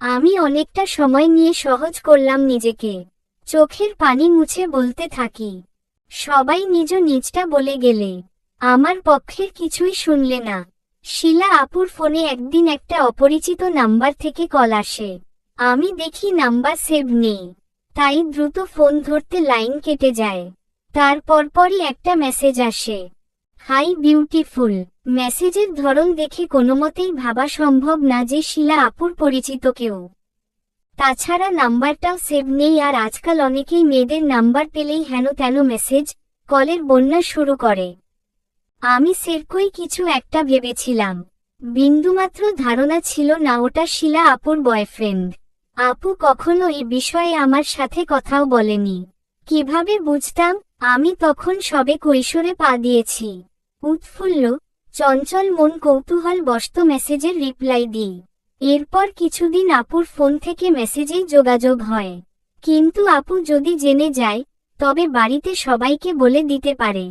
আমি অনেকটা সময় নিয়ে সহজ করলাম নিজেকে। চোখের পানি মুছে বলতে থাকি, সবাই নিজ নিজটা বলে গেলে আমার পক্ষের কিছুই শুনলে না। শিলা আপুর ফোনে একদিন একটা অপরিচিত নাম্বার থেকে কল আসে। আমি দেখি নাম্বার সেভ নেই, তাই দ্রুত ফোন ধরতে লাইন কেটে যায়। তার পরপরই একটা মেসেজ আসে, হাই বিউটিফুল। মেসেজের ধরন দেখে কোনোমতেই ভাবা সম্ভব না যে শিলা আপুর পরিচিত কেউ। তাছাড়া নাম্বারটাও সেভ নেই, আর আজকাল অনেকেই মেয়েদের নাম্বার পেলেই হেন তেন মেসেজ, কলের বন্যা শুরু করে। আমি সেরকই কিছু একটা ভেবেছিলাম, বিন্দুমাত্র ধারণা ছিল না ওটা শিলা আপুর বয়ফ্রেন্ড। আপু কখনো এই বিষয়ে আমার সাথে কথাও বলেনি। কিভাবে বুঝতাম? আমি তখন সবে কৈশোরে পা দিয়েছি। উৎফুল্ল, চঞ্চল মন কৌতূহলবশত মেসেজের রিপ্লাই দিই। এরপর কিছুদিন আপুর ফোন থেকে মেসেজেই যোগাযোগ হয়। কিন্তু আপু যদি জেনে যায়, তবে বাড়িতে সবাইকে বলে দিতে পারে।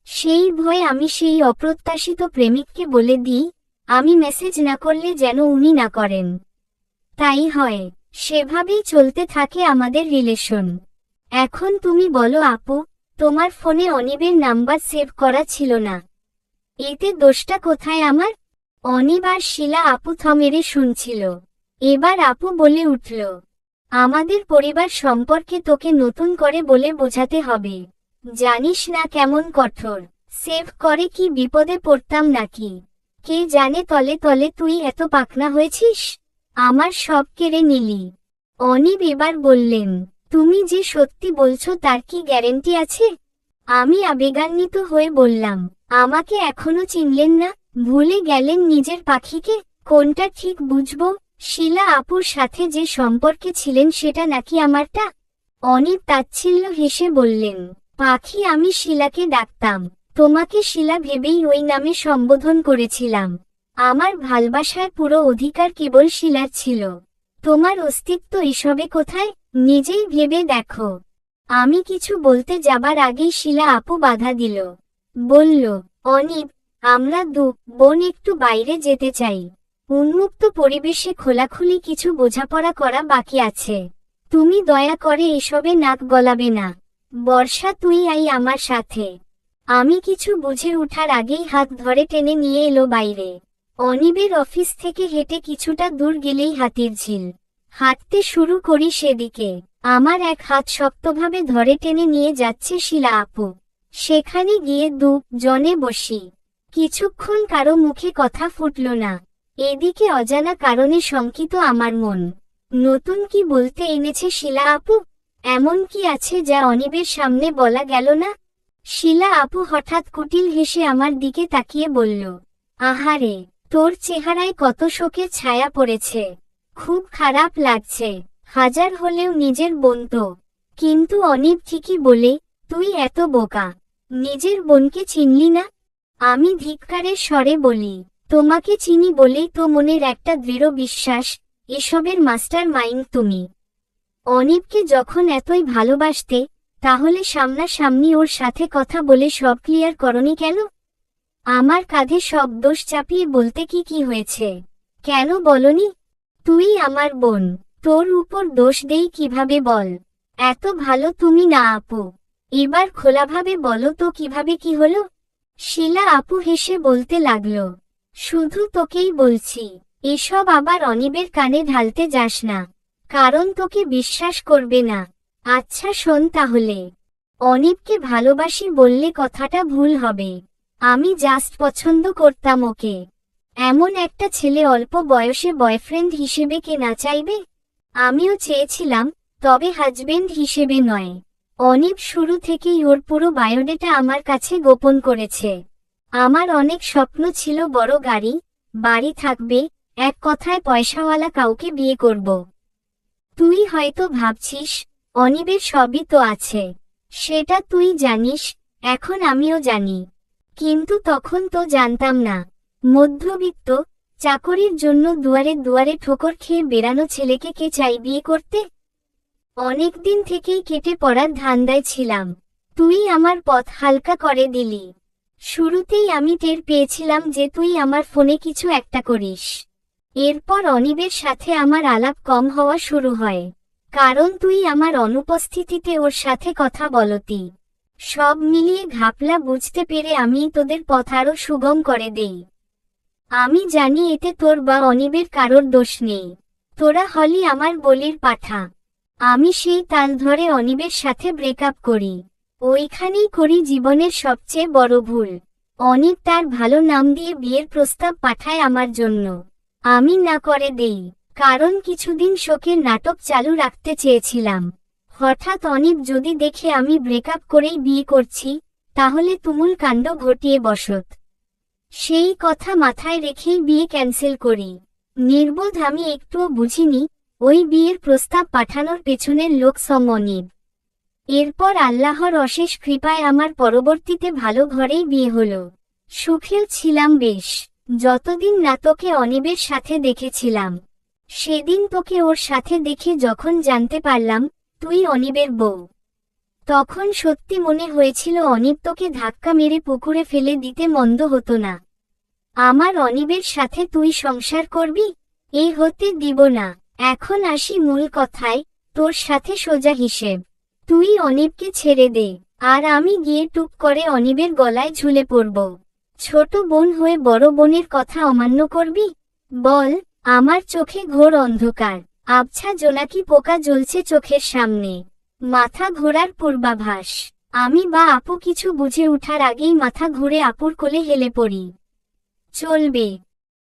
সেই ভয়ে আমি সেই অপ্রত্যাশিত প্রেমিককে বলে দিই, আমি মেসেজ না করলে যেন উনি না করেন। তাই হয়। সেভাবেই চলতে থাকে আমাদের রিলেশন। এখন তুমি বলো আপু, তোমার ফোনে অনিবের নাম্বার সেভ করা ছিল না, এতে দোষটা কোথায় আমার? অনিব আর শিলা আপু থমেরে শুনছিল। এবার আপু বলে উঠল, আমাদের পরিবার সম্পর্কে তোকে নতুন করে বলে বোঝাতে হবে। জানিস না কেমন কঠোর। সেভ করে কি বিপদে পড়তাম নাকি? কে জানে তলে তলে তুই এত পাকনা হয়েছিস, আমার সব কেড়ে নিলি। অনিব এবার বললেন, তুমি যে সত্যি বলছো তার কি গ্যারেন্টি আছে? আমি আবেগান্বিত হয়ে বললাম, আমাকে এখনো চিনলেন না? ভুলে গেলেন নিজের পাখিকে? কোনটা ঠিক বুঝবো, শিলা আপুর সাথে যে সম্পর্কে ছিলেন সেটা নাকি আমারটা? অনিব তাচ্ছিল্য হেসে বললেন, পাখি আমি শিলাকে ডাকতাম, তোমাকে শিলা ভেবেই ওই নামে সম্বোধন করেছিলাম। আমার ভালবাসার পুরো অধিকার কেবল শিলার ছিল। তোমার অস্তিত্ব এসবে কোথায়, নিজেই ভেবে দেখো। আমি কিছু বলতে যাবার আগেই শিলা আপু বাধা দিল। বলল, অনিব, আমরা বোন একটু বাইরে যেতে চাই। উন্মুক্ত পরিবেশে খোলাখুলি কিছু বোঝাপড়া করা বাকি আছে। তুমি দয়া করে এসবে নাক গলাবে না। বর্ষা, তুই আই আমার সাথে। আমি কিছু বুঝে ওঠার আগেই হাত ধরে টেনে নিয়ে এলো বাইরে। অনিবের অফিস থেকে হেঁটে কিছুটা দূর গেলেই হাতির ঝিল। হাঁটতে শুরু করি সেদিকে। আমার এক হাত শক্তভাবে ধরে টেনে নিয়ে যাচ্ছে শিলা আপু। সেখানে গিয়ে জনে বসি। কিছুক্ষণ কারো মুখে কথা ফুটল না। এদিকে অজানা কারণে শঙ্কিত আমার মন। নতুন কি বলতে এনেছে শিলা আপু? এমন কি আছে যা অনিবের সামনে বলা গেল না? শিলা আপু হঠাৎ কুটিল হেসে আমার দিকে তাকিয়ে বলল, আহারে, তোর চেহারায় কত শোকের ছায়া পড়েছে। খুব খারাপ লাগছে। হাজার হলেও নিজের বোন তো। কিন্তু অনিব ঠিকই বলে, তুই এত বোকা। নিজের বোনকে চিনলি না? আমি ধিক্কারের স্বরে বলি, তোমাকে চিনি বলেই তো মনের একটা দৃঢ় বিশ্বাস, এসবের মাস্টার মাইন্ড তুমি। অনিবকে যখন এতই ভালোবাসতে, তাহলে সামনাসামনি ওর সাথে কথা বলে সব ক্লিয়ার করনি কেন? আমার কাঁধে সব দোষ চাপিয়ে বলতে কি হয়েছে, কেন বলনি? তুই আমার বোন, তোর উপর দোষ দেই কিভাবে বল? এত ভালো তুমি না আপু। এবার খোলাভাবে বলো তো কিভাবে কি হলো? শিলা আপু হেসে বলতে লাগলো, শুধু তোকেই বলছি, এসব আবার অনিবের কানে ঢালতে যাস না, কারণ তোকে বিশ্বাস করবে না। আচ্ছা শোন তাহলে, অনিবকে ভালোবাসি বললে কথাটা ভুল হবে। আমি জাস্ট পছন্দ করতাম ওকে। এমন একটা ছেলে অল্প বয়সে বয়ফ্রেন্ড হিসেবে কে না চাইবে? আমিও চেয়েছিলাম, তবে হাজবেন্ড হিসেবে নয়। অনিব শুরু থেকেই ওর পুরো বায়োডেটা আমার কাছে গোপন করেছে। আমার অনেক স্বপ্ন ছিল, বড় গাড়ি, বাড়ি থাকবে, এক কথায় পয়সাওয়ালা কাউকে বিয়ে করব। তুই হয়তো ভাবছিস, অনিবের সবই তো আছে। সেটা তুই জানিস, এখন আমিও জানি। কিন্তু তখন তো জানতাম না। মধ্যবিত্ত, চাকরির জন্য দুয়ারে দুয়ারে ঠোকর খেয়ে বেড়ানো ছেলেকে কে চাই বিয়ে করতে? অনেকদিন থেকেই কেটে পড়ার ধান্দায় ছিলাম। তুই আমার পথ হালকা করে দিলি। শুরুতেই আমি টের পেয়েছিলাম যে তুই আমার ফোনে কিছু একটা করিস। এরপর অনিবের সাথে আমার আলাপ কম হওয়া শুরু হয়, কারণ তুই আমার অনুপস্থিতিতে ওর সাথে কথা বলতি। সব মিলিয়ে ঘাপলা বুঝতে পেরে আমি তোদের পথ আরও সুগম করে দেই। আমি জানি এতে তোর বা অনিবের কারোর দোষ নেই, তোরা হলি আমার বলির পাঠা। আমি সেই তাল ধরে অনিবের সাথে ব্রেকআপ করি। ওইখানেই করি জীবনের সবচেয়ে বড় ভুল। অনিব তার ভালো নাম দিয়ে বিয়ের প্রস্তাব পাঠায় আমার জন্য। আমি না করে দেই, কারণ কিছুদিন শোকের নাটক চালু রাখতে চেয়েছিলাম। হঠাৎ অনিব যদি দেখে আমি ব্রেকআপ করেই বিয়ে করছি, তাহলে তুমুল কাণ্ড ঘটিয়ে বসত। সেই কথা মাথায় রেখেই বিয়ে ক্যান্সেল করি। নির্বোধ আমি একটুও বুঝিনি ওই বিয়ের প্রস্তাব পাঠানোর পেছনের লোক অনিব। এরপর আল্লাহর অশেষ কৃপায় আমার পরবর্তীতে ভালো ঘরেই বিয়ে হলো। সুখেও ছিলাম বেশ, যতদিন না তোকে অনিবের সাথে দেখেছিলাম। সেদিন তোকে ওর সাথে দেখে যখন জানতে পারলাম তুই অনিবের বউ, তখন সত্যি মনে হয়েছিল অনিব তোকে ধাক্কা মেরে পুকুরে ফেলে দিতে মন্দ হতো না। আমার অনিবের সাথে তুই সংসার করবি, এই হতে দিব না। এখন আসি মূল কথায়, তোর সাথে সোজা হিসেব। তুই অনিবকে ছেড়ে দে, আর আমি গিয়ে টুক করে অনিবের গলায় ঝুলে পড়ব। ছোট বোন হয়ে বড় বোনের কথা অমান্য করবি? বল। আমার চোখে ঘোর অন্ধকার, আবছা জোনাকি পোকা জ্বলছে চোখের সামনে, মাথা ঘোরার পূর্বাভাস। আমি বা আপু কিছু বুঝে ওঠার আগেই মাথা ঘুরে আপুর কোলে হেলে পড়ি। চলবে।